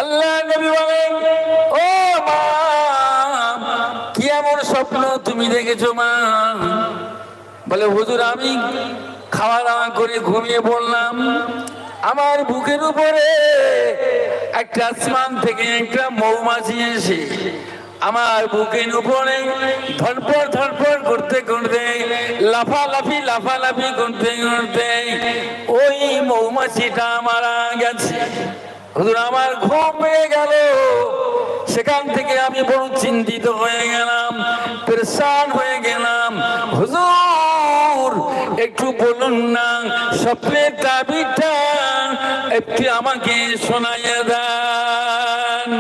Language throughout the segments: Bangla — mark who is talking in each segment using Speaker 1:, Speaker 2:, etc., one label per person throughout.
Speaker 1: আল্লাহ নবী বলেন, ও মা, কি এমন স্বপ্ন তুমি দেখেছো মা? বলে, হুজুর আমি খাওয়া দাওয়া করে ঘুমিয়ে পড়লাম, আমার বুকের উপরে একটা আসমান থেকে একটা মৌমাছি এসে আমার বুকের উপরে ধরপড় ধরপড় করতে করতে লাফালাফি করতে করতে ওই মৌমাছিটা মারা গেছে। হুজুর আমার ঘুম ভেঙে গেল, সেখান থেকে আমি বড় চিন্তিত হয়ে গেলাম, পেরেশান হয়ে গেলাম। হুজুর একটু বলুন না, স্বপ্নের তাবিরটা একটু আমাকে শোনাইয়া দেন।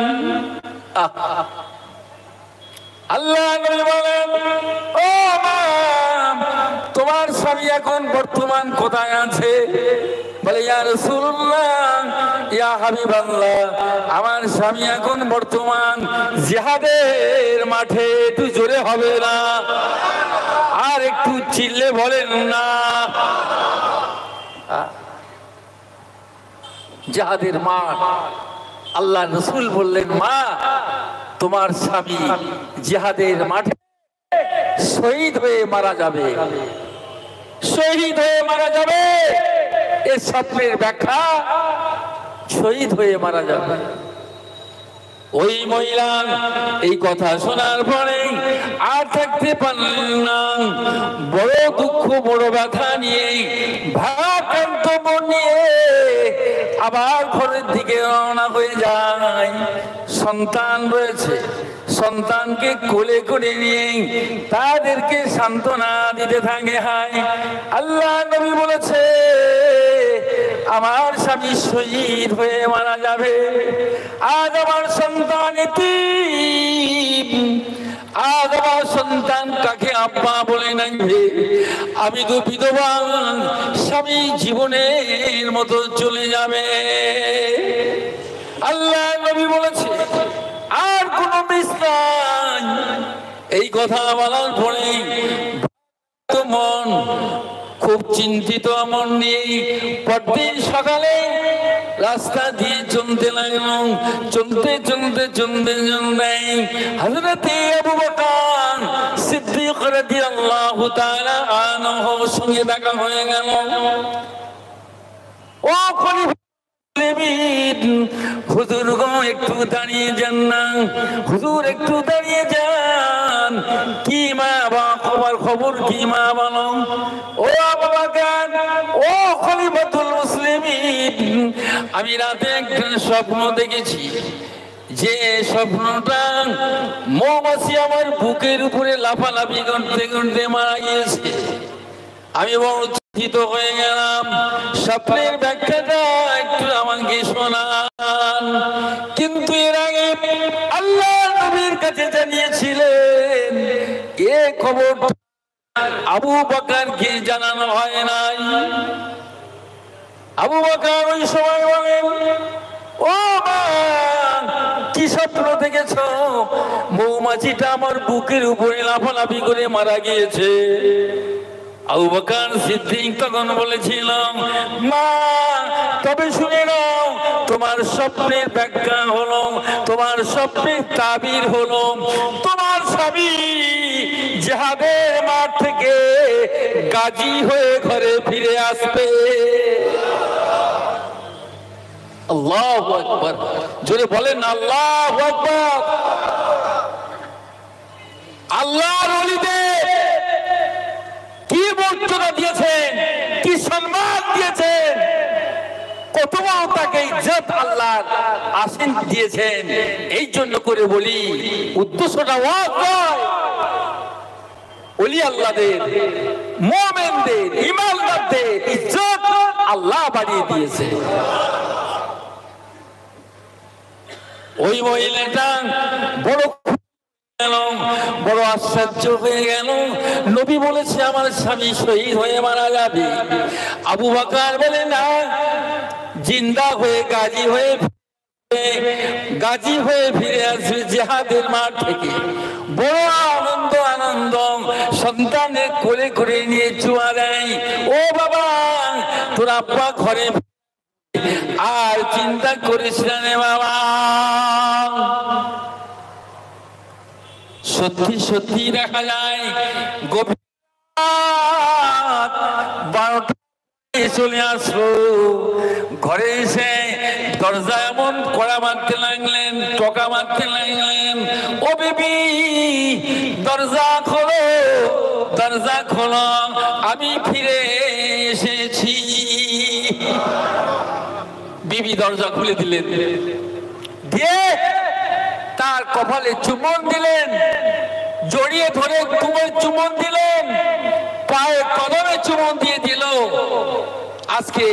Speaker 1: আল্লাহ নবী বলেন, ও মা, তোমার স্বামী এখন বর্তমান কোথায় আছে? বলে, ইয়া রাসূলুল্লাহ, ইয়া হাবিবাল্লাহ, আমার স্বামী এখন বর্তমান জিহাদের মাঠে। একটু জোরে হবে না? আর একটু চিল্লে বলেন না? জিহাদের মাঠ। আল্লাহ রাসূল বললেন, মা, তোমার স্বামী জিহাদের মাঠে শহীদ হয়ে মারা যাবে, শহীদ হয়ে মারা যাবে। এর স্বপ্নের ব্যাখ্যা, শহীদ হয়ে মারা যাবে। ওই মহিলা এই কথা শোনার পরে আর থাকতে পারলেন না, বড় দুঃখ বড় ব্যথা নিয়ে ভারাক্রান্ত মন নিয়ে আবার ঘরের দিকে রওনা হয়ে যায়। সন্তান রয়েছে, সন্তানকে কোলে করে নিয়ে তাদেরকে সান্ত্বনা দিতে থাকে। হায় আল্লাহ নবী বলেছে, আমার স্বামী শহীদ হয়ে মারা যাবে, আজ আমার সন্তান এতিম, আজ আমার সন্তান কাকে আব্বা বলে নাই, আমি তো বিধবা, স্বামী জীবনের মতো চলে যাবে। আল্লাহ নবী বলেছে, আর কোন মিস নাই। এই কথা বলার পরে মন খুব চিন্তিত মন নিয়ে পরদিন সকালে রাস্তা দিয়ে চলতে লাগলাম। চলতে চলতে চলতে চলতে হযরতে আবু বকর সিদ্দিক রাদিয়াল্লাহু তাআলা আনহুর সঙ্গে দেখা হয়ে গেল। ও খলিফা, হুজুর গো একটু দাঁড়িয়ে যান না, হুজুর একটু দাঁড়িয়ে যান। কি মা বাবার খবর কি মা বলো? ও বাবা গান, ও খলিফাতুল মুসলিমিন, আমি রাতে একটা স্বপ্ন দেখেছি, যে স্বপ্নটা মৌমাছি আমার বুকের উপরে লাফালাফি করতে করতে মারা গিয়েছে। আমি বড় চিন্তিত হয়ে গেলাম, স্বপ্নের ব্যাখ্যাটা একটু আমাকে শোনান। কিন্তু এর আগে আল্লাহ নবীর কাছে জানিয়েছিলেন, এ খবর আবু বকরকে জানানো হয় নাই। আবু বকর ওই সময় বলেন, ও মা, কি স্বপ্ন দেখেছ? মৌমাছিটা আমার বুকের উপরে লাফালাফি করে মারা গিয়েছে। আবু বকর সিদ্দিক তখন বলেছিল, মা, তবে শুনে নাও, তোমার স্বপ্নের ব্যাখ্যা হলো, তোমার স্বপ্নের তাবির হলো, তোমার স্বামী জিহাদের মাঠ থেকে গাজী হয়ে ঘরে ফিরে আসবে। আল্লাহু আকবার, জোরে বলেন আল্লাহু আকবার। আল্লাহর ওলিদের কি মর্যাদা দিয়েছেন, কি সম্মান দিয়েছেন, কত বড় তাকে ইজ্জত আল্লাহ আসীন দিয়েছেন। এই জন্য করে বলি, উদ্দেশ্যটা ওয়াজ নয়, ওলি আল্লাহদের, মুমিনদের, ঈমানদারদের ইজ্জত আল্লাহ বাড়িয়ে দিয়েছে। ওই মহিলাটা বড় আশ্চর্য হয়ে গেল। নবী বলেছে আমার স্বামী শহীদ হয়ে মারা যাবে। আবু বকর বলে, না, জিন্দা হয়ে গাজী হয়ে ফিরে আসবে জিহাদের মাঠ থেকে। বড় আনন্দ আনন্দ সন্তানের কোলে করে নিয়ে চুয়া দেয়। ও বাবা, তোর আব্বা ঘরে আর চিন্তা করিস না রে বাবা। সত্যি সত্যি দেখা যায় গভীর রাত 12টায় চলে আসলো। ঘরে এসে দরজা এমন কড়া মারতে লাগলেন, টকা মারতে লাগলেন, ও বিবি দরজা খোলো, দরজা খোলো, আমি ফিরে এসেছি। বিবি দরজা খুলে দিলেন, দিয়ে তার কপালে চুম্বন দিলেন, জড়িয়ে ধরে চুম্বন দিলেন, পায়ে কদমে চুম্বন দিয়ে দিল। আজকে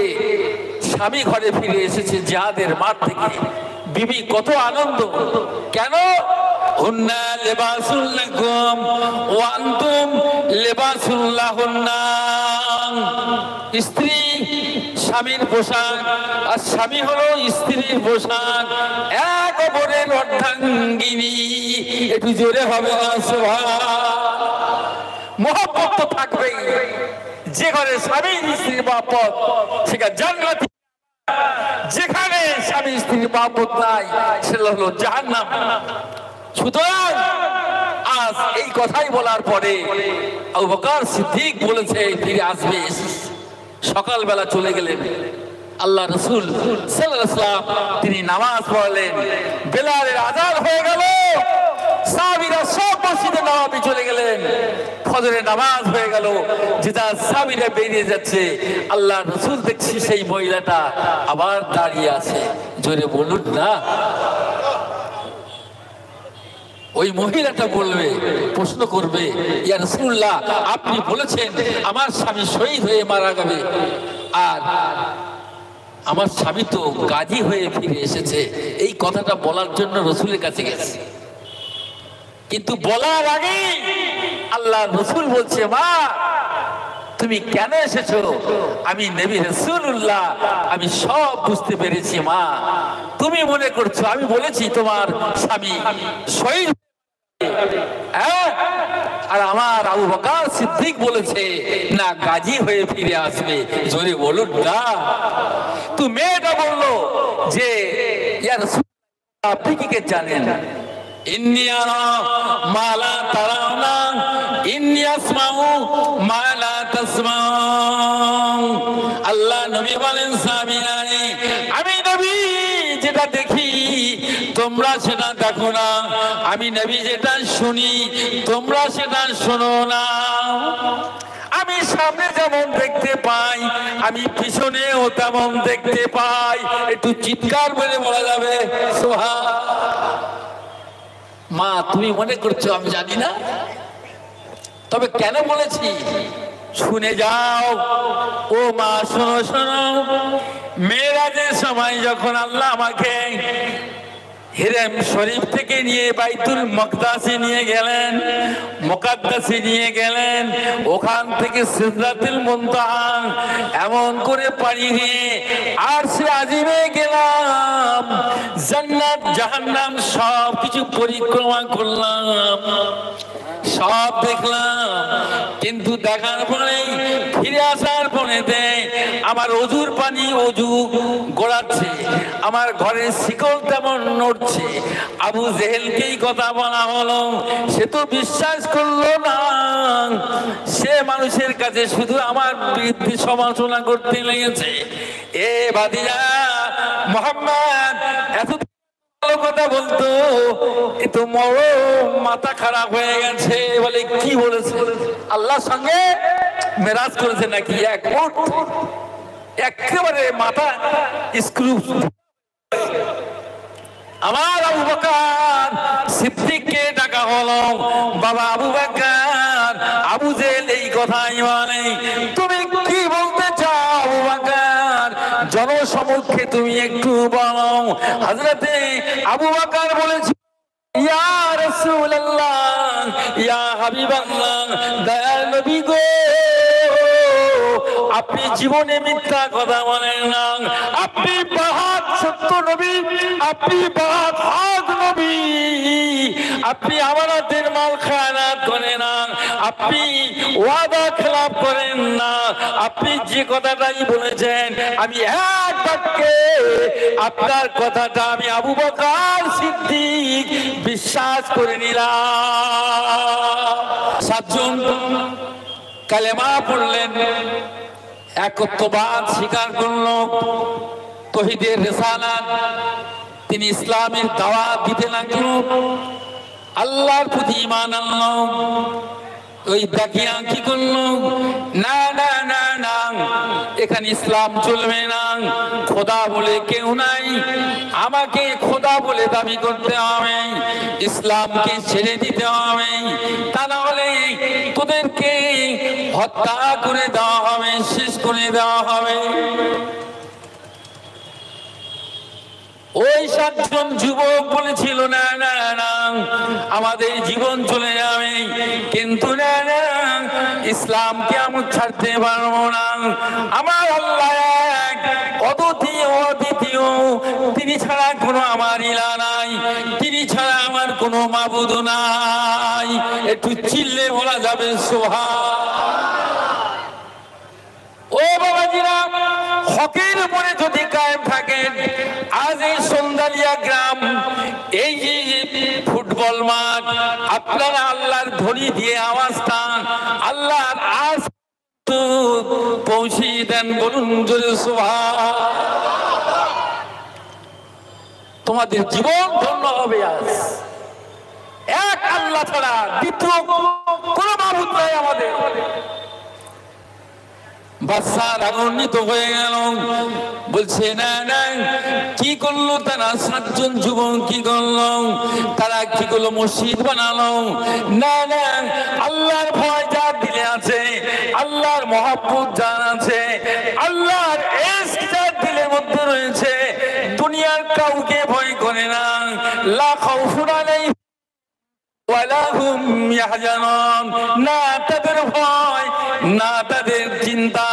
Speaker 1: স্বামী ঘরে ফিরে এসেছে জিহাদের মাঠ থেকে। বিবি কত আনন্দ! কেন? হুন্না লিবাসুল লাকুম ওয়া আনতুম লিবাসুল লাহুন্না। স্ত্রী স্বামীর পোশাক আর স্বামী হলো স্ত্রীর পোশাক, এক অপরের অর্ধাঙ্গিনী। একটু জোরে হবে না সুবহান। মহব্বত তো থাকবেই। যে ঘরে স্বামী স্ত্রীর মহব্বত সেখানে জান্নাত, যেখানে স্বামী স্ত্রীর মহব্বত নাই সেটা হলো জাহান্নাম। সুতরাং আজ এই কথাই বলার পরে আবু বকর সিদ্দিক বলেছে ফিরে আসবে। সকালবেলা চলে গেলেন। আল্লাহ রাসূল সাল্লাল্লাহু আলাইহি ওয়াসাল্লাম তিনি নামাজ পড়লেন, বেলালের আযান হয়ে গেল, সাহাবীরা সব মসজিদে নববী চলে গেলেন, ফজরের নামাজ হয়ে গেল, যেটা সাহাবীরা বেরিয়ে যাচ্ছে, আল্লাহ রাসূল দেখছি সেই মহিলাটা আবার দাঁড়িয়ে আছে। জোরে বলুন না। ওই মহিলাটা বলবে, প্রশ্ন করবে, ইয়া রাসূলুল্লাহ আপনি বলেছেন আমার স্বামী শহীদ হয়ে মারা যাবে, আর আমার স্বামী তো গাজী হয়ে ফিরে এসেছে। এই কথাটা বলার জন্য রাসূলের কাছে গেছে, কিন্তু বলার আগে আল্লাহ রাসূল বলছে, মা তুমি কেন এসেছো? আমি নবী রাসূলুল্লাহ, আমি সব বুঝতে পেরেছি মা। তুমি মনে করছো আমি বলেছি তোমার স্বামী শহীদ, আর আমার আবু বকর সিদ্দিক বলেছে না গাজী হয়ে ফিরে আসবে। জোরে বলুন না। তো মেয়েটা বললো যে ইয়া রাসূলুল্লাহ আপনি কি জানেন? ইন্নী আরা মা লা তারাউনা, ইন্নী আসমাউ মা লা তাসমাউ। আল্লাহ নবী বলেন সাহাবীরানি, আমি নবী যেটা দেখি তোমরা সেটা দেখো না, আমি নবী যেটা শুনি তোমরা সেটা শোনো না। আমি সামনে যেমন দেখতে পাই আমি পিছনেও তেমন দেখতে পাই। একটু চিৎকার করে বলা যাবে সুবহান। মা তুমি মনে করছো আমি জানি না, তবে কেন বলেছি শুনে যাও। ও মা শোনো শোনো, মেরাজের সময় যখন আল্লাহ আমাকে হিরম শরীফ থেকে নিয়ে বাইতুল মুকদ্দাসে নিয়ে গেলেন, মুকদ্দাসে নিয়ে গেলেন, ওখান থেকে সিদরাতুল মুনতাহা এমন করে পাড়ি দিয়ে আরশে আজিমে গেলাম, জান্নাত জাহান্নাম সব কিছু পরিক্রমা করলাম, সব দেখলাম। কিন্তু দেখার পরে ফিরে আসার পরেতে আমার অজুর পানি অজু গড়াচ্ছে, আমার ঘরের শিকল তেমন নড়ছে। আবু জেহেলকেই কথা বলা হলো, সে তো বিশ্বাস করলো না, সে মানুষের কাছে শুধু আমার বিরুদ্ধে সমালোচনা করতে লেগেছে। এ ভাতিজা মুহাম্মদ এত কথা বলতো, এ তো মাথা খারাপ হয়ে গেছে। বলে কি বলেছে? আল্লাহর সঙ্গে মেরাজ করেছে নাকি? একেবারে মাথা স্ক্রু। আমার আবু বকর সিদ্দিককে ডাকা হলো, বাবা আবু বকর, আবু জেহেল এই কথাই বলে, তুমি কি বলতে চাও আবু বকর? জনসমক্ষে তুমি একটু বলো। হযরতে আবু বকর বলেছে, ইয়া রাসূলুল্লাহ, ইয়া হাবিবাল্লাহ, দয়াল নবী গো, আপনি জীবনে মিথ্যা কথা বলেন না, আপনি বাহাদ সত্য নবী, আপনি বাহাদ হক নবী। আপনি আমানতের মাল খায়ানাত করেন না, আপনি ওয়াদা খেলাপ করেন না, আপনি যে কথাটাই বলেছেন আমি এক বাক্যে আপনার কথাটা আমি আবু বকর সিদ্দিক বিশ্বাস করে নিলাম। সাতজন কালেমা পড়লেন, একত্ববাদ স্বীকার করল, তৌহিদের রিসালাত, তিনি ইসলামের দাওয়াত দিতে লাগলো, আল্লাহর প্রতি ঈমান আনলো। ওই দাকিয়া কি করলো, না না না না, এখানে ইসলাম চলবে না, খোদা বলে কেউ নাই, আমাকে খোদা বলে দাবি করতে হবে, ইসলামকে ছেড়ে দিতে হবে, তা না হলে তোদেরকে হত্যা করে দেওয়া হবে, শেষ করে দেওয়া হবে। ওই সাতজন যুবক বলেছিল না না না, আমাদের জীবন চলে যাবে, কিন্তু না না, ইসলামকে আমি ছাড়তে পারবো না। আমার আল্লাহ এক, অদ্বিতীয় অদ্বিতীয়, তিনি ছাড়া কোনো আমার ইলা নাই, তিনি ছাড়া আমার কোনো মাবুদ নাই। একটু চিল্লে বলা যাবে সুবহান। ও বাবাজিরা, হকের উপরে যদি কায়েম থাকেন, আজ এই সন্ধ্যালিয়া গ্রাম, এই যে ফুটবল মাঠ, আপনারা আল্লাহর ধ্বনি দিয়ে আওয়াজটা আল্লাহর আজ পৌঁছে দেন, বলুন জোরে সুবহান। তোমাদের জীবন ধন্য হবে। আজ এক আল্লাহ ছাড়া দ্বিতীয় কোন মাবুদ নাই আমাদের। বাদশা রাগান্বিত হয়ে গেল, বলছে না না, কি করলো তারা? সাতজন যুবক কি করলো? তারা কি করলো? মসজিদ বানালো। না না, আল্লাহর ভয় যার দিলে আছে, আল্লাহর মহব্বত যার আছে, আল্লাহর ইশক যার দিলের মধ্যে রয়েছে, দুনিয়ার কাউকে ভয় করে না। লা খাউফুন আলাইহিম ওয়ালা হুম ইয়াহজানুন, না তাদের ভয়, না তাদের চিন্তা,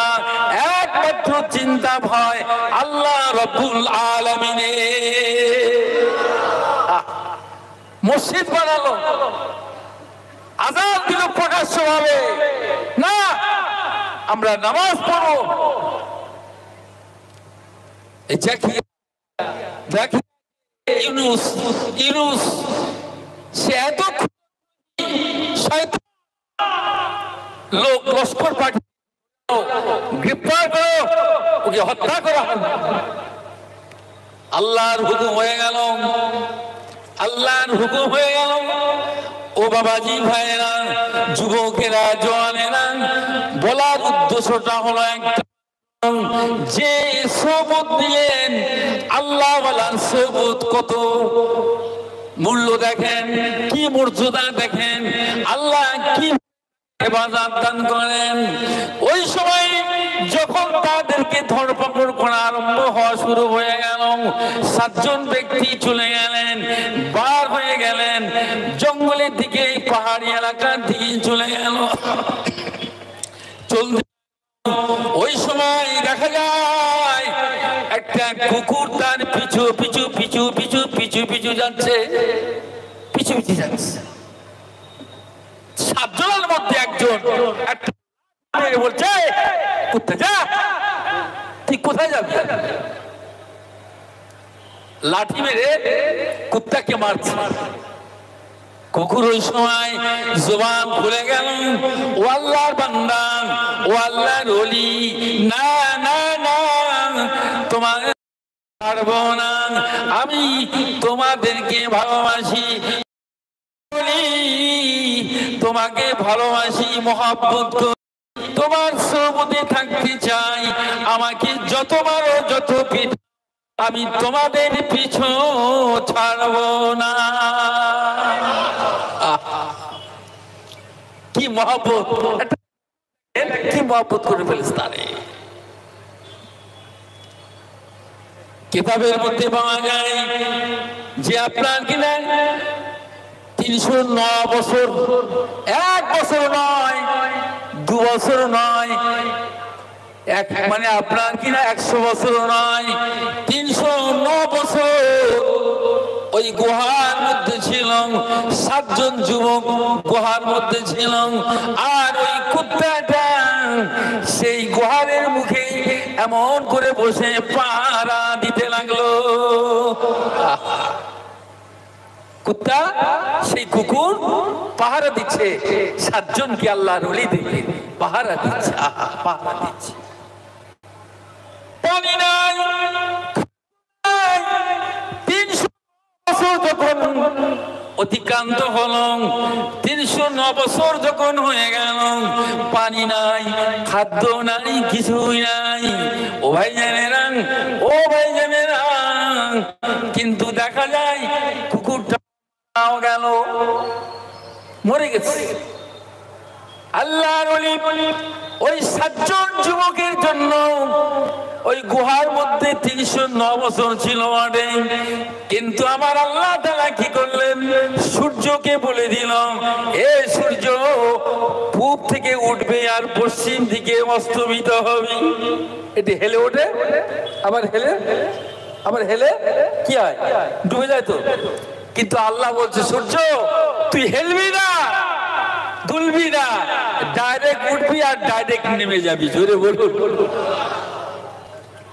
Speaker 1: একমাত্র চিন্তা ভয় আল্লাহ রাব্বুল আলামিনের। মসজিদ বানালো, আযান দিল প্রকাশ্যভাবে, না আমরা নামাজ পড়ব। ইউনুস ইউনুস সে এত লোক লস্কর পাঠিয়ে গ্রেপ্তার করো, ওকে হত্যা করা হবে। আল্লাহর হুকুম হয়ে গেল, আল্লাহর হুকুম হয়ে গেল। ও বাবাজি ভাইয়েরা, যুবকেরা, জওয়ানেরা, বলার উদ্দেশ্যটা হলো একটা, যে সবুত দিলেন আল্লাহ ওয়ালার সবুত কত মূল্য দেখেন, কি মর্যাদা দেখেন, আল্লাহ কি ইবাদত দান করেন। ওই সময় যখন তাদেরকে ধরপাকড় করা আরম্ভ হওয়া শুরু হয়ে গেল, সাতজন ব্যক্তি চলে গেলেন, বার হয়ে গেলেন, জঙ্গলের দিকে, পাহাড়ি এলাকার দিকে চলে গেল। চলতে ওই সময় দেখা যায় একটা কুকুর তার পিছু পিছু পিছু পিছু পিছু পিছু যাচ্ছে, পিছু পিছু যাচ্ছে। সাতজনের মধ্যে একজন বলছে, কুত্তা যা, তুই কোথায় যাবি? লাঠি মেরে কুত্তাকে মারছে। কুকুর ওই সময় জবান খুলে গেল, ও আল্লাহর বান্দা, ও আল্লাহর ওলি, না না না, তোমার ছাড়বো না, আমি তোমাদেরকে ভালোবাসি, তোমাকে ভালোবাসি, মহব্বত করি, তোমার সহমতে থাকতে চাই, আমাকে যত মারো যত পিঠ, আমি তোমাদের পিছু ছাড়ব না। কি মহব্বত, কি মহব্বত করে ফেলেছে তারে। কিতাবের মধ্যে পাওয়া যায় যে আপনার কিনা 309 বছর, 1 বছর নয়, 2 বছর নয়, মানে আপনার কিনা 100 বছর নয়, 309 বছর ওই গুহার মধ্যে ছিল 7 জন যুবক, গুহার মধ্যে ছিল। আর ওই কুত্তাটা সেই গুহারের মুখে এমন করে বসে পাহারা দিতে লাগলো। কুত্তা সেই কুকুর পাহারা দিচ্ছে, 7 জনকে আল্লাহর ওলি দেখে পাহারা দিচ্ছে, পাহারা দিচ্ছে। পানি নাই, 300 বছর যখন অতিক্রান্ত হল, 309 বছর যখন হয়ে গেল, পানি নাই, খাদ্য নাই, কিছুই নাই। ও ভাই জানেরা, ও ভাই জানেরা, কিন্তু দেখা যায় কুকুরটা গেল, মরে গেছে। আল্লাহর ওলি ওই 7 জন যুবকের জন্য ওই গুহার মধ্যে 309 বছর ছিল বটে, কিন্তু আমার আল্লাহ তাআলা কি করলেন, সূর্যকে বলে দিল, এ সূর্য পূব থেকে উঠবে আর পশ্চিম দিকে অস্তমিত হবে। এটি হেলে ওঠে, আবার হেলে, আবার হেলে কি হয়, ডুবে যায় তো। কিন্তু আল্লাহ বলছে, সূর্য তুই হেলবি না, দুলবি না, ডাইরেক্ট উঠবি আর ডাইরেক্ট নেমে যাবি। জোরে বলুন।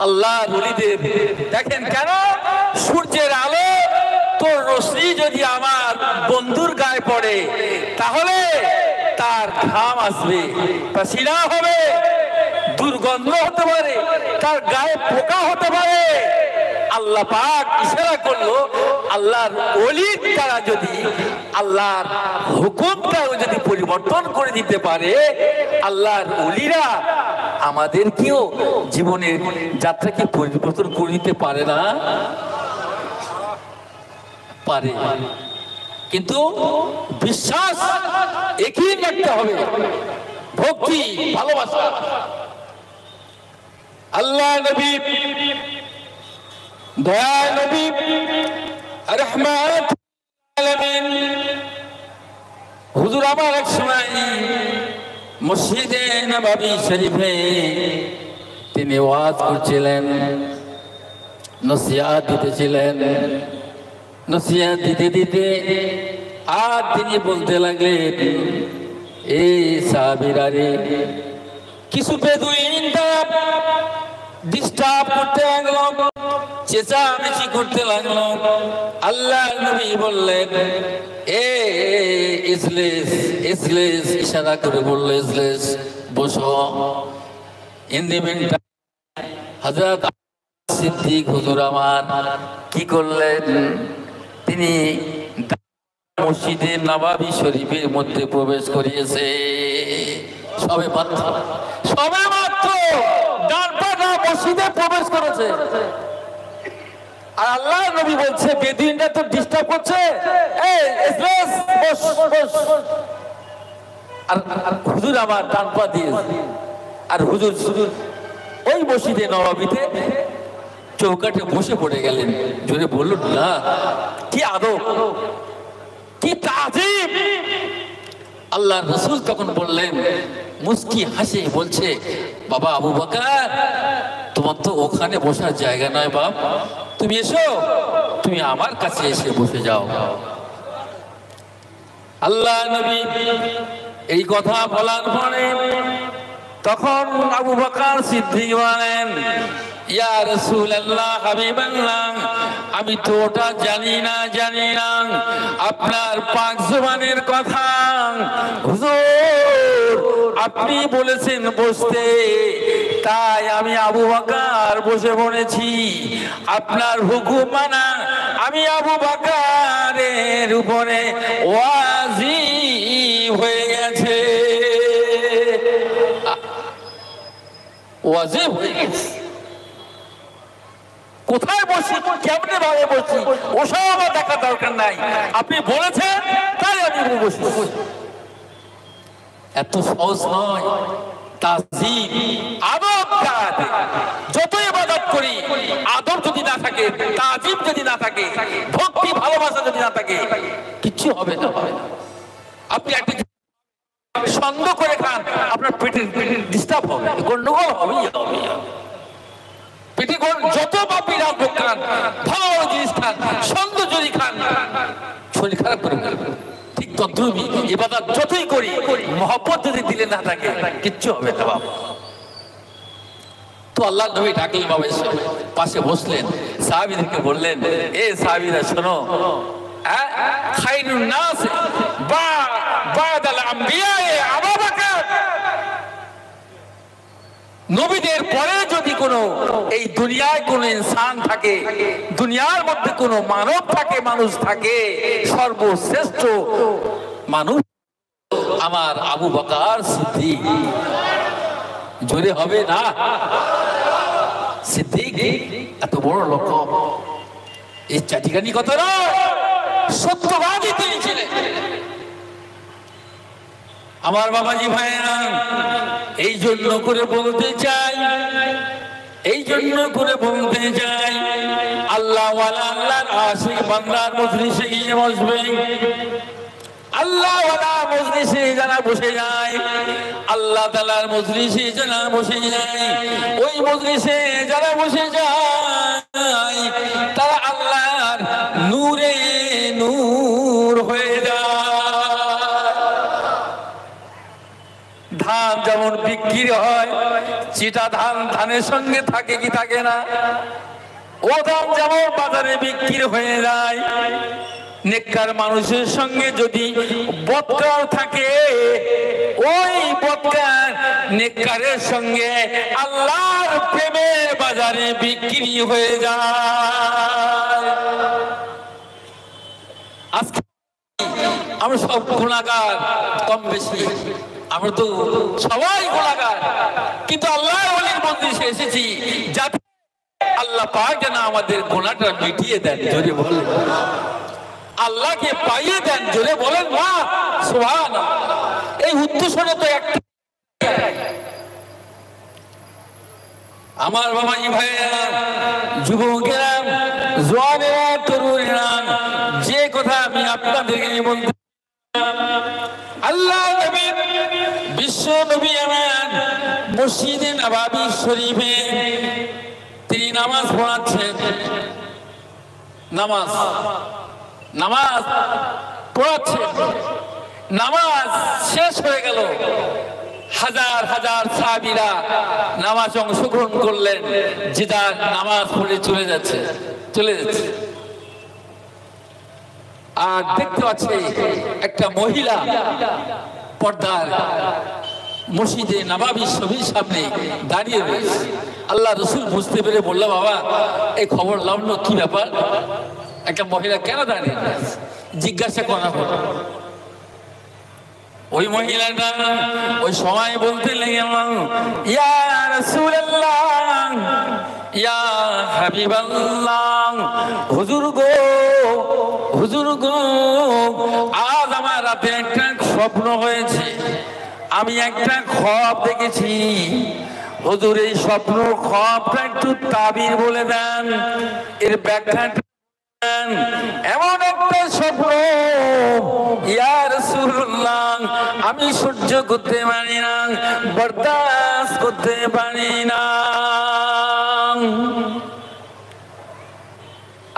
Speaker 1: আল্লাহ ওলিদের দেখেন কেন, সূর্যের আলো তোর রশ্মি যদি আমার বন্ধুর গায়ে পড়ে তাহলে তার ঘাম আসবে, পাসিনা হবে, দুর্গন্ধ হতে পারে, তার গায়ে পোকা হতে পারে। আল্লাহ পাক ইশারা করলো, আল্লাহর ওলির দ্বারা যদি আল্লাহর হুকুমটাও যদি পরিবর্তন করে দিতে পারে, আল্লাহর ওলিরা আমাদেরকেও জীবনের যাত্রাকে পরিবর্তন করে দিতে পারে না? পারে, কিন্তু বিশ্বাস একই রাখতে হবে, ভক্তি, ভালোবাসা। আল্লাহ নবী, দয়া নবী, রহমত আলামিন, হুজুর আমার এক সময় মসজিদে নববী শরীফে তিনি ওয়াজ করছিলেন, নসিহত দিতেছিলেন। নসিহত দিতে দিতে আর তিনি বলতে লাগলেন, এই সাহাবীরা রে, কিছু বেদুইন ডিস্টার্ব করতে লাগলো, চেঁচামেচি করতে লাগলো। আল্লাহ নবী বললেন, এ ইজলিস, ইজলিস, ইশারা করে বললো, ইজলিস, বসো। ইন দি মিনটাইম হযরত সিদ্দিক হুজুর আমার কি করলেন, তিনি মসজিদে নববী শরীফের মধ্যে প্রবেশ করিয়েছে। সবে মাত্র ডান পাটা মসজিদে প্রবেশ করেছে, আর আল্লাহ নবী বলছে, বেদুইনরা তো ডিস্টার্ব করছে, এই ইজলিস, বস বস। আর হুজুর আমার ডান পা দিয়ে, আর হুজুর ওই মসজিদে নববীতে চৌকাঠে বসে পড়ে গেলেন। জোরে বলুন না, কি আদব, কি তাজিম। আল্লাহ রাসূল তখন বললেন, মুস্কি হাসি বলছে, বাবা আবু বকর, তোমার তো ওখানে বসার জায়গা নয় বাপ, তুমি এসো, তুমি আমার কাছে এসে বসে যাও। আল্লাহ নবী এই কথা বলার পরে তখন আবু বকর সিদ্দিক বলেন, ইয়া রাসূলুল্লাহ, হাবিবাল্লাহ, আমি তো ওটা জানি না, আপনার পাক জবানের কথা। হুজুর আপনি বলেছেন বসতে, তাই আমি আবু বকর বসে পড়েছি। আপনার হুকুম মানা আমি আবু বকরের উপরে ওয়াজিব হয়ে গেছে, ওয়াজিব হয়ে গেছে। কোথায় বসি, কেমনে ভাবে বসি, ওসব আমার দেখার দরকার নাই, আপনি বলেছেন তাই আমি বসি। এত সহজ নয়। তাজিম, আদব, যত ইবাদত করি, আদব যদি না থাকে, তাজিম যদি না থাকে, ভক্তি ভালোবাসা যদি না থাকে, কিচ্ছু হবে না। আপনি একটা সন্দেহ করে খান, আপনার পেটের ডিস্টার্ব হবে, গন্ডগোল হবে, পেটে দেখুন যত পাপীরা ভোগ খান, ভালো ভালো জিনিস খান, সৌন্দর্য খান, শরীর খারাপ করে ঠিক তদ্রুপই ইবাদত যতই করি মহব্বত যদি দিলে না থাকে কিচ্ছু হবে না বাবা। তো আল্লাহ নবী ডাকলেন বাবা, পাশে বসলেন, সাহাবীদেরকে বললেন, এ সাহাবীরা শোনো, খায়রুন নাস বা'দাল আম্বিয়া আবু বকর, নবীদের পরে যদি কোনো এই দুনিয়ায় কোনো ইনসান থাকে, দুনিয়ার মধ্যে কোনো মানব থাকে, মানুষ থাকে, সর্বশ্রেষ্ঠ মানুষ আমার আবু বকর সিদ্দিক। জোরে হবে না? সিদ্দিক এত বড় লোক, এই চাটিখানি কথা নয়, সত্যবাদী তিনি ছিলেন। আমার বাবাজি ভাইয়েরা, এই জন্য করে বলতে চাই, এই জন্য করে বলতে চাই, আল্লাহ ওয়ালা আল্লাহর আশিক বান্দার মজলিসে গিয়ে বসবে, আল্লাহ ওয়ালা মজলিসে যারা বসে যায়, আল্লাহ তাআলার মজলিসে যারা বসে যায়, ওই মজলিসে যারা বসে যায় তারা আল্লাহর নূরে নূর হয়ে যায়। ধান যেমন বিক্রি হয়, চিটা ধান ধানের সঙ্গে থাকে কি থাকে না, ও ধান যেমন বাজারে বিক্রি হয়ে যায়, নেককার মানুষের সঙ্গে যদি বদকার থাকে, ওই বদকার নেককারের সঙ্গে আল্লাহর প্রেমের বাজারে বিক্রি হয়ে যায়। আজকে আমরা সব গুনাহগার, কম বেশি আমরা তো সবাই গুনাহগার, কিন্তু আল্লাহর ওলির মজলিসে এসেছি যাতে আল্লাহ পাক যেন আমাদের গুনাহটা মিটিয়ে দেন। জোরে বলেন, আল্লাহকে পাইয়ে দেন। জোরে বলেন না সুবহানাল্লাহ। এই উদ্দেশ্যটা তো একটা, আমার বাবাজি ভাইয়েরা, যুবকেরা, জওয়ানেরা, তরুণেরা, যে কথা আমি আপনাদেরকে বলতে, আল্লাহ নবী, বিশ্ব নবী আমার মসজিদে নববী শরীফে তিনি নামাজ পড়াচ্ছেন, নামাজ পড়াচ্ছেন, নামাজ শেষ হয়ে গেল, হাজার হাজার সাহাবীরা নামাজ অংশগ্রহণ করলেন, যে যার নামাজ পড়ে চলে যাচ্ছে। আর দেখতে পাচ্ছে একটা মহিলা পর্দার মসজিদে নববী শরীফের সামনে দাঁড়িয়ে রয়েছে। আল্লাহ রাসূল বুঝতে পেরে বলল, বাবা এই খবর লাভলো, কি ব্যাপার, একটা মহিলা কেন দাঁড়িয়ে জিজ্ঞাসা করা হলো। ওই মহিলাটা ওই সময় বলতে লেগেল, ইয়া রাসূলুল্লাহ, ইয়া হাবিবাল্লাহ, হুজুর গো, আজ আমার রাতে একটা স্বপ্ন হয়েছে, আমি একটা খোয়াব দেখেছি, হুজুর এই স্বপ্ন খোয়াবটা একটু তাবির বলে দেন, এর ব্যাখ্যাটা। এমন একটা স্বপ্ন ইয়া রাসূলুল্লাহ আমি সহ্য করতে পারি না, বরদাস্ত করতে পারি না।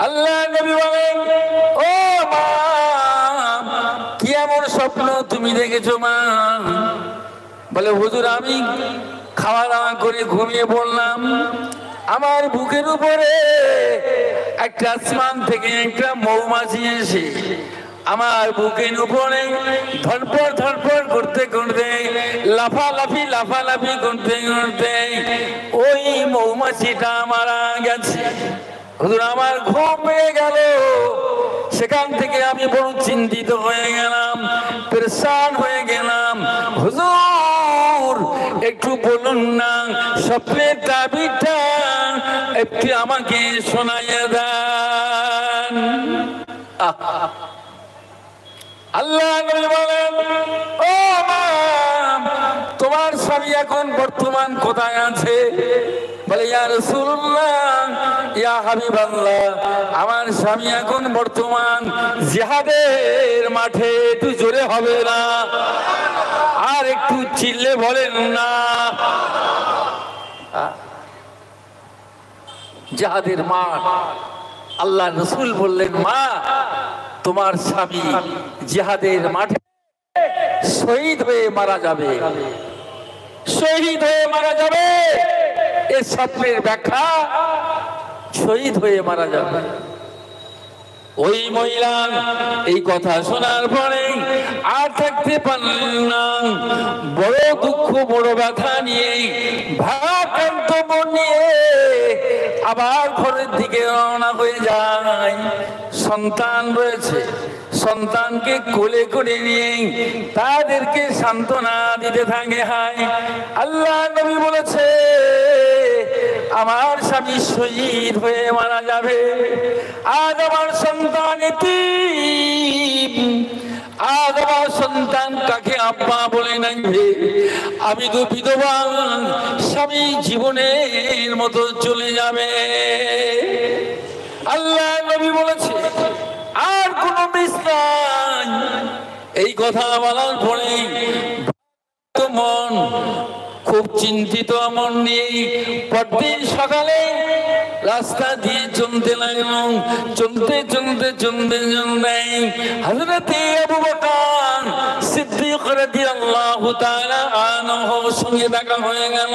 Speaker 1: আল্লাহ নবী বলেন, ও মা, কি এমন স্বপ্ন তুমি দেখেছো মা? বলে, হুজুর আমি খাওয়া দাওয়া করে ঘুমিয়ে পড়লাম, আমার বুকের উপরে একটা আসমান থেকে একটা মৌমাছি এসে আমার বুকের উপরে ধরপড় করতে করতে লাফালাফি করতে করতে ওই মৌমাছিটা মারা গেছে। হুজুর আমার ঘুম ভেঙে গেল, সেখান থেকে আমি বড় চিন্তিত হয়ে গেলাম, পেরেশান হয়ে গেলাম। হুজুর একটু বলুন না, স্বপ্নের তাবিরটা একটু আমাকে শোনাইয়া দেন। আল্লাহ নবী বলেন, ও মা, তোমার স্বামী এখন বর্তমান কোথায় আছে? বলে, ইয়া রাসূলুল্লাহ, ইয়া হাবিবাল্লাহ, আমার স্বামী এখন বর্তমান জিহাদের মাঠে। একটু জোরে হবে না, আর একটু চিল্লে বলেন না। জিহাদের মাঠ। আল্লাহ রসুল বললেন, মা তোমার স্বামী জিহাদের মাঠে শহীদ হয়ে মারা যাবে, শহীদ হয়ে মারা যাবে। এই স্বপ্নের ব্যাখ্যা, শহীদ হয়ে মারা যাবে। ওই মহিলা এই কথা শোনার পরে আর থাকতে পারলেন না। বড় দুঃখ, বড় ব্যথা নিয়ে, ভারাক্রান্ত মন নিয়ে আবার ঘরের দিকে রওনা হয়ে যায়। সন্তান রয়েছে, সন্তানকে কোলে করে নিয়ে তাদেরকে সান্ত্বনা দিতে থাকে। হায় আল্লাহ নবী বলেছে, আমার স্বামী শহীদ হয়ে মারা যাবে, আজ আমার সন্তান এতিম, আজ আমার সন্তান কাকে আব্বা বলে নাইবে, আমি তো বিধবা, স্বামী জীবনের মতো চলে যাবে। আল্লাহ নবী বলেছে, আর কোন মিস নাই। এই কথা বলার পরে মন খুব চিন্তিত মন নিয়ে পরদিন সকালে রাস্তা দিয়ে চলতে লাগলাম। চলতে চলতে চলতে চলতে হযরতে আবু বকর সিদ্দিক রাদিয়াল্লাহু তাআলা আনহুর সঙ্গে দেখা হয়ে গেল।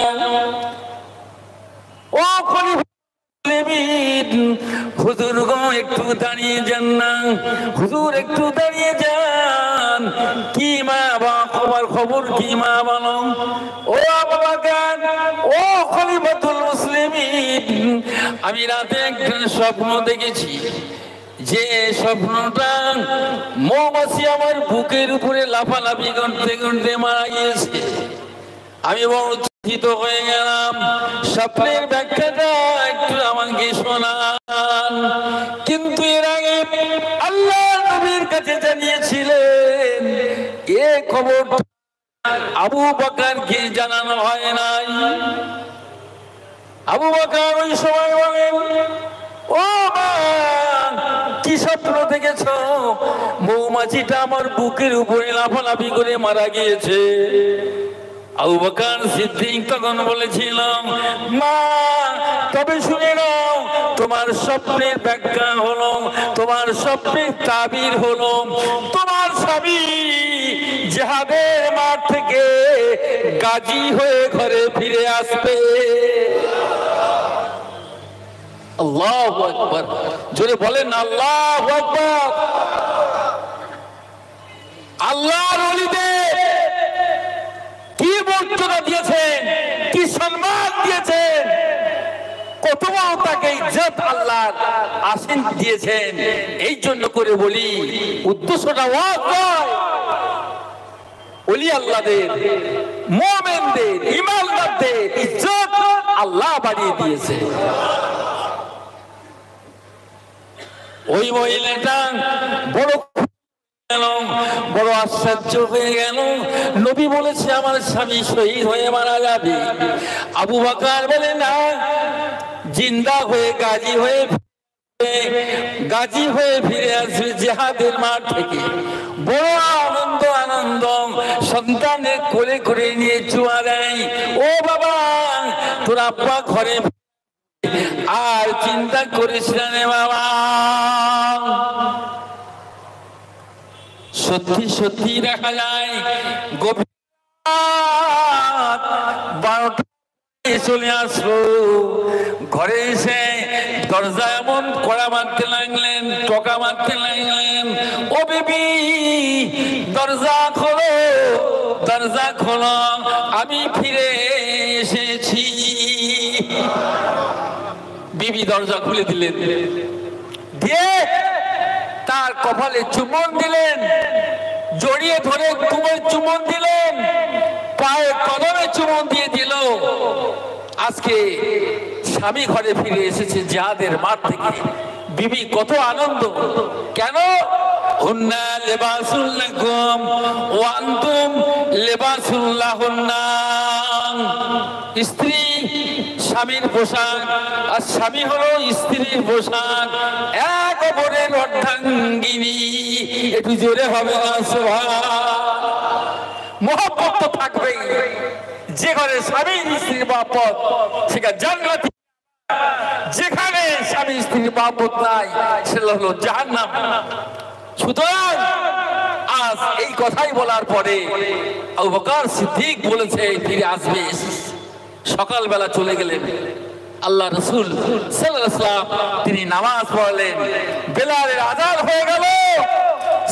Speaker 1: ও খলিফা, হুজুর গো একটু দাঁড়িয়ে যান না, হুজুর একটু দাঁড়িয়ে যান। কি মা বা খবর কি মা বলো। ও আবু বকর, ও খলিফাতুল মুসলিমিন, আমি রাতে একটা স্বপ্ন দেখেছি, যে স্বপ্নটা মৌমাছি আমার বুকের উপরে লাফালাফি করতে করতে মারা গিয়েছে। আমি বড় চিন্তিত হয়ে গেলাম। স্বপ্নের ব্যাখ্যাটা একটু আমাকে শোনান। কিন্তু এর আগে আল্লাহ নবীর কাছে জানিয়েছিলেন, এ খবর আবু বকরকে জানানো হয় নাই। আবু বকর ওই সময় বলেন, ও মা, কি স্বপ্ন দেখেছ? মৌমাছিটা আমার বুকের উপরে লাফালাফি করে মারা গিয়েছে। আবু বকর সিদ্দিক তখন বলেছিল, মা তবে শুনে নাও, তোমার স্বপ্নের ব্যাখ্যা হলো, তোমার স্বপ্নের তাবির হলো, তোমার স্বামী জিহাদের মাঠ থেকে গাজী হয়ে ঘরে ফিরে আসবে। আল্লাহু আকবার, জোরে বলেন আল্লাহু আকবার। আল্লাহর ওলিদের কি মর্যাদা দিয়েছেন, কি সম্মান দিয়েছেন, কত বড় তাকে ইজ্জত আল্লাহ আসীন দিয়েছেন। এই জন্য করে বলি, উদ্দেশ্যটা ওয়াজ নয়, ওলি আল্লাহদের, মুমিনদের, ঈমানদারদের ইজ্জত আল্লাহ বাড়িয়ে দিয়েছে। ওই মহিলাটা বড় আশ্চর্য হয়ে গেল। নবী বলেছে আমার স্বামী শহীদ হয়ে মারা যাবে। আবু বকর বলে, না, জিন্দা হয়ে গাজী হয়ে ফিরে আসবে জিহাদের মাঠ থেকে। বড় আনন্দ আনন্দ, সন্তানের কোলে করে নিয়ে চুমা দেয়। ও বাবা, তোর আব্বা ঘরে, আর চিন্তা করিস না রে বাবা। সত্যি সত্যি দেখা যায় গভীর 12টায় চলে আসলো। ঘরে এসে দরজা এমন কড়া মারতে লাগলেন, টকা মারতে লাগলেন, ও বিবি দরজা খোলো, দরজা খোলো, আমি ফিরে এসেছি। বিবি দরজা খুলে দিলেন, দিয়ে তার কপালে চুম্বন দিলেন, জড়িয়ে ধরে কুমোর চুম্বন দিলেন, পায়ে কদমে চুম্বন দিয়ে দিল। আজকে স্বামী ঘরে ফিরে এসেছে জিহাদের মাঠ থেকে। বিবি কত আনন্দ। কেন? হুন্না লিবাসুল লাকুম ওয়া আনতুম লিবাসুল লাহুন্না। স্ত্রী স্বামীর পোশাক, আর স্বামী হলো স্ত্রীর পোশাক, এক অপরের অর্ধাঙ্গিনী। একটু জোরে হবে না সুবহান। মহব্বত তো থাকবেই। যে ঘরে স্বামী স্ত্রীর মহব্বত, সেটা জান্নাতি যেখানে স্বামী স্ত্রীর মহব্বত নাই সেটা হলো জাহান্নাম। সুতরাং আজ এই কথাই বলার পরে আবু বকর সিদ্দিক বলেছে ফিরে আসবে। সকালবেলা চলে গেলেন। আল্লাহ রাসূল সাল্লাল্লাহু আলাইহি ওয়াসাল্লাম তিনি নামাজ পড়লেন। বেলালের আযান হয়ে গেল।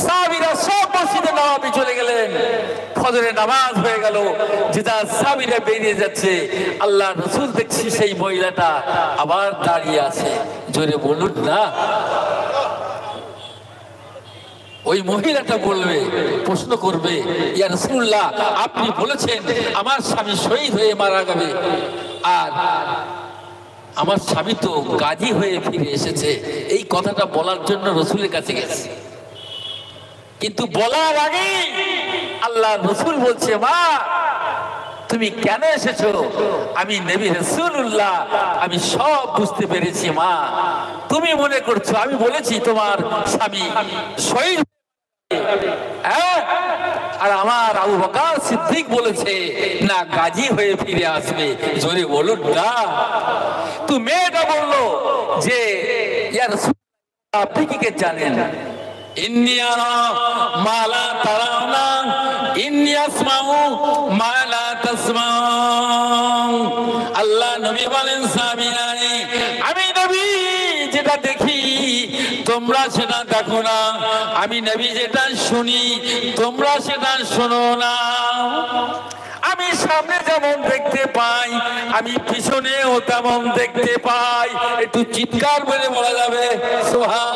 Speaker 1: সাহাবীরা সব মসজিদে নববী চলে গেলেন। ফজরের নামাজ হয়ে গেল। যেটা সাহাবীরা বেরিয়ে যাচ্ছে, আল্লাহ রাসূল দেখছি সেই মহিলাটা আবার দাঁড়িয়ে আছে। জোরে বলুন না। ওই মহিলাটা বলবে, প্রশ্ন করবে, ইয়া রাসূলুল্লাহ, আপনি বলেছেন আমার স্বামী শহীদ হয়ে মারা যাবে, আর আমার স্বামী তো গাজী হয়ে ফিরে এসেছে। এই কথাটা বলার জন্য রাসূলের কাছে গেছে, কিন্তু বলার আগে আল্লাহ রাসূল বলছে, মা তুমি কেন এসেছো? আমি নবী রাসূলুল্লাহ, আমি সব বুঝতে পেরেছি মা। তুমি মনে করছো আমি বলেছি তোমার স্বামী শহীদ, আর আমার আবু বকর সিদ্দিক বলেছে না, গাজী হয়ে ফিরে আসবে। জোরে বলুন না। তো মেয়েটা বললো যে ইয়া রাসূলুল্লাহ, আপনি কি জানেন? ইন্নী আরা মা লা তারাউনা, ইন্নী আসমাউ মা লা তাসমাউ। আল্লাহ নবী বলেন, সাহাবীরা, আমি নবী যেটা দেখি তোমরা সেটা দেখো না, আমি নবী যেটা শুনি তোমরা সেটা শোনো না। আমি সামনে যেমন দেখতে পাই, আমি পিছনেও তেমন দেখতে পাই। একটু চিৎকার করে বলা যাবে সুবহান।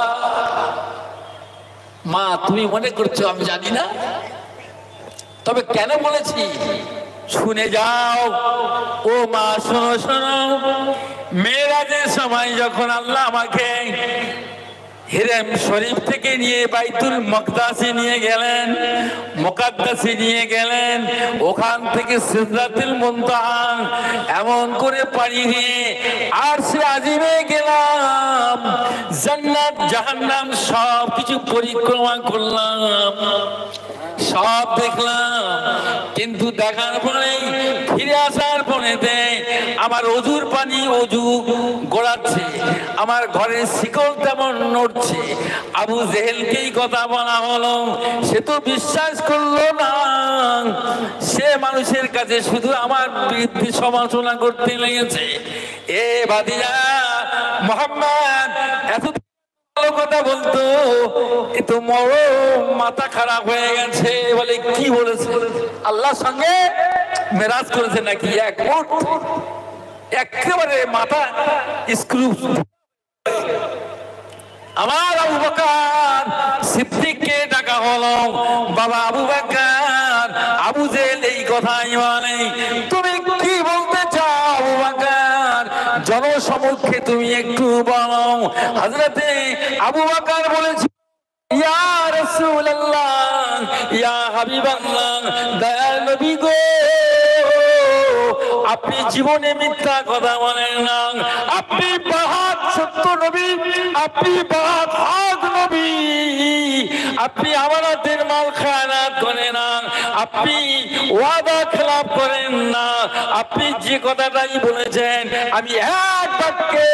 Speaker 1: মা তুমি মনে করছো আমি জানি না, তবে কেন বলেছি শুনে যাও। ও মা শোনো শোনো, মেরাজের সময় যখন আল্লাহ আমাকে হিরম শরীফ থেকে নিয়ে বাইতুল মুকদ্দাসে নিয়ে গেলেন, মুকদ্দাসে নিয়ে গেলেন, ওখান থেকে সিদরাতুল মুনতাহা এমন করে পাড়ি দিয়ে আরশে আজিমে গেলাম। জান্নাত জাহান্নাম সব কিছু পরিক্রমা করলাম, সব দেখলাম, কিন্তু দেখার পরে ফিরে আসার পরেতে আমার অজুর পানি অজু গড়াচ্ছে, আমার ঘরের শিকল তেমন নড়ছে। আবু জেহেলকেই কথা বলা হলো, সে তো বিশ্বাস করলো না। সে মানুষের কাছে শুধু আমার বিরুদ্ধে সমালোচনা করতে লেগেছে। এ ভাতিজা মুহাম্মদ এত কথা বলতো, এ তো মাথা খারাপ হয়ে গেছে। বলে কি বলেছে? আল্লাহর সঙ্গে মেরাজ করেছে নাকি? একেবারে মাথা স্ক্রু। আমার আবু বকর সিদ্দিককে ডাকা হলো, বাবা আবু বকর, আবু জেহেল এই কথাই বলে, তুমি কি বলতে চাও আবু বকর? জনসমক্ষে তুমি একটু বলো। হযরতে আবু বকর বলেছে, ইয়া রাসূলুল্লাহ, ইয়া হাবিবাল্লাহ, দয়াল নবী গো, আপনি জীবনে মিথ্যা কথা বলেন না। আপনি বাহাদ সত্য নবী, আপনি বাহাদ হক নবী। আপনি আমানতের মাল খায়ানাত করেন না, আপনি ওয়াদা খেলাফ করেন না। আপনি যে কথাটাই বলেছেন আমি এক বাক্যে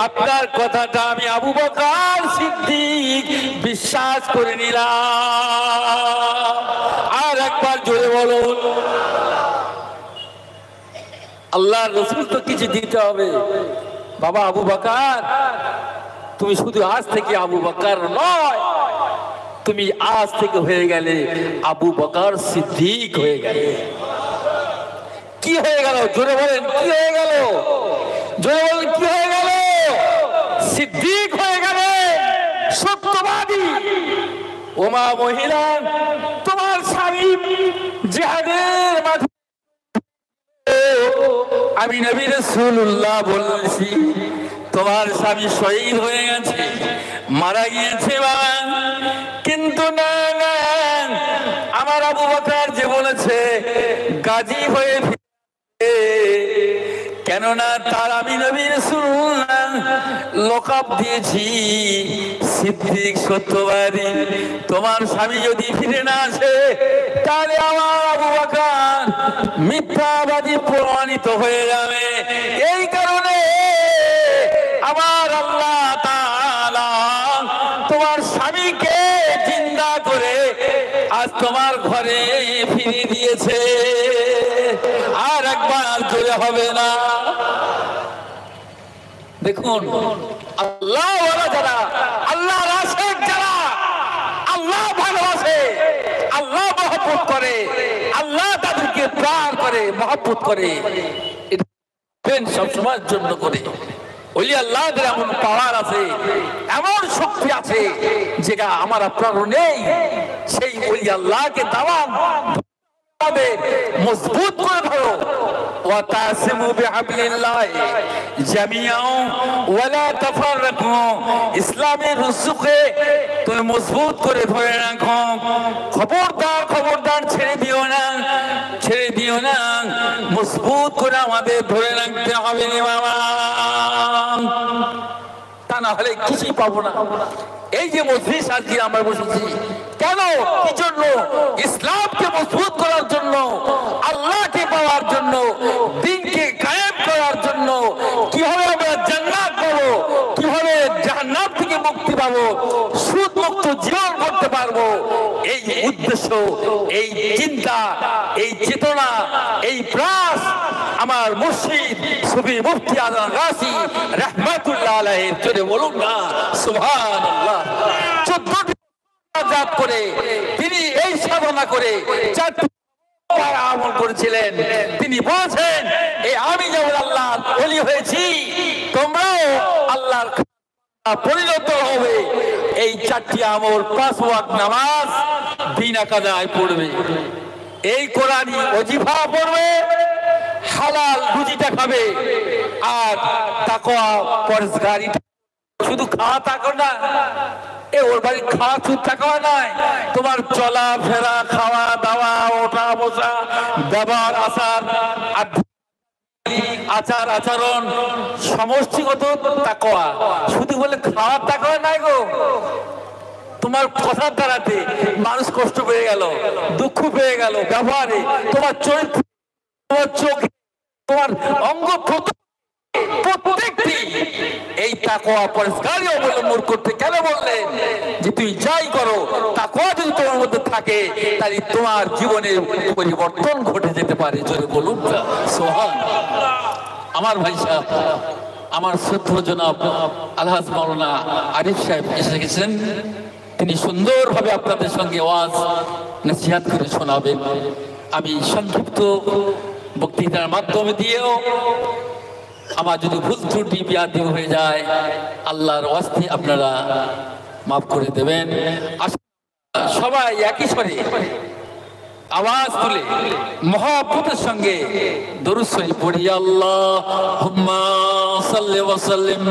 Speaker 1: আপনার কথাটা আমি আবু বকর সিদ্দিক বিশ্বাস করে নিলাম। আর একবার জোরে বলুন। আল্লাহর রাসূল তো কিছু দিতে হবে। বাবা আবু বকর, তুমি শুধু আজ থেকে আবু বকর নয়, তুমি আজ থেকে হয়ে গেলে আবু বকর সিদ্দিক হয়ে গেলে। কি হয়ে গেল? জোরে বলেন কি হয়ে গেল? জোরে বলেন কি হয়ে গেল? সিদ্দিক হয়ে গেলে, সত্যবাদী। ওমা মহিলা, তোমার স্বামী জিহাদের মাঠে, আমি নবী রাসূলুল্লাহ বলেছি তোমার স্বামী শহীদ হয়ে গেছে, মারা গিয়েছে বাবা। কিন্তু না না, আমার আবু বকর যে বলেছে গাজী হয়ে ফিরে, কেননা তার আমি নবী রাসূলুল্লাহ লকাব দিয়েছি সিদ্দিক সত্যবাদী। তোমার স্বামী যদি ফিরে না আসে, তাহলে আমার আবু বকর মিথ্যাবাদী প্রমাণিত হয়ে যাবে। এই কারণে আমার আল্লাহ তাআলা তোমার স্বামীকে জিন্দা করে আজ তোমার ঘরে ফিরিয়ে দিয়েছে। আর একবার জোরে হবে না? দেখুন, আল্লাহ ওয়ালা যারা, আল্লাহর আশিক যারা, আল্লাহ ভালোবাসে, আল্লাহ মহব্বত করে, আল্লাহ তাদেরকে প্যার করে, মহব্বত করে, সব সময়ের জন্য করে। ওলি আল্লাহদের এমন পাওয়ার আছে, এমন শক্তি আছে যেটা আমার আপনারও নেই। সেই ওলি আল্লাহকে দাওয়াত মজবুত করে ধরো। ওয়াতাসিমু বিহাবলিল্লাহি জামিআন ওয়ালা তাফাররাকু। ইসলামের রুসুকে তুমি মজবুত করে ধরে রাখো। খবরদার খবরদার ছেড়ে দিও না, ছেড়ে দিও না। মজবুত করে আমাদের ধরে রাখতে হবে রে বাবা, তা না হলে কিছুই পাবো না। এই যে মজলিস আজকে আমরা বসেছি, কেন? কি জন্য? ইসলামকে মজবুত করার জন্য, আল্লাহকে পাওয়ার জন্য, দ্বীনকে কায়েম করার জন্য। কিভাবে আমরা জান্নাত পাবো, কিভাবে জাহান্নাম থেকে মুক্তি পাবো, সুদ মুক্ত জীবন করতে পারবো, এই উদ্দেশ্য, এই চিন্তা, এই চেতনা, এই প্রয়াস আমার মুর্শিদ সুফি মুফতি আজম গাজী রাহমাতুল্লাহ আলাইহির জোরে বলুন না সুবহানাল্লাহ। 14টি জাত করে তিনি এই সাধনা করে 4টি আমল করেছিলেন। তিনি বলেছেন, এই আমি যেমন আল্লাহর ওলি হয়েছি, তোমরাও আল্লাহর পরিণত হবে। এই 4টি আমল, 5 ওয়াক্ত নামাজ বিনা কাদায় পড়বে, এই কোরআনী ওজিফা পড়বে, হালাল রুজিটা খাবে, আর তাকওয়া পরহেজগারি। শুধু খাওয়া তাকো না, এ ওর বাড়ি খাওয়া শুধু তাকওয়া নয়, তোমার চলা ফেরা, খাওয়া দাওয়া, ওঠা বসা, ব্যবহার, আচার আচরণ সমষ্টিগত তাকওয়া। শুধু বলে খাওয়ার তাকওয়া নাই গো। তোমার কথার দ্বারাতে মানুষ কষ্ট পেয়ে গেল, দুঃখ পেয়ে গেল, ব্যবহারে, তোমার চরিত্র, তোমার চোখ, তোমার অঙ্গ প্রত্যেকটি এই তাকওয়া পরিষ্কারই অবলম্বন করতে কেন বললেন? যে তুমি যাই করো, তাকওয়া যদি তোমার মধ্যে থাকে, তাহলে তোমার জীবনের পরিবর্তন ঘটে যেতে পারে। জোরে বলুন সুবহানাল্লাহ। আমার ভাই সাহেব, আমার শ্রদ্ধেয় জনাব আলহাজ মাওলানা আরিফ সাহেব এসে গেছেন। তিনি সুন্দরভাবে আপনাদের সঙ্গে ওয়াজ নসিহত করে শোনাবেন। আমি সংক্ষিপ্ত বক্তৃতার মাধ্যমে দিয়েও আমার যদি ভুল ত্রুটি বিয়াদি হয়ে যায়, আল্লাহর ওয়াস্তে আপনারা মাফ করে দেবেন। সবাই একই স্বরে আওয়াজ তুলে মহব্বতের সঙ্গে দরুদ শরীফ পড়ি। আল্লাহুম্মা সাল্লি ওয়া সাল্লিম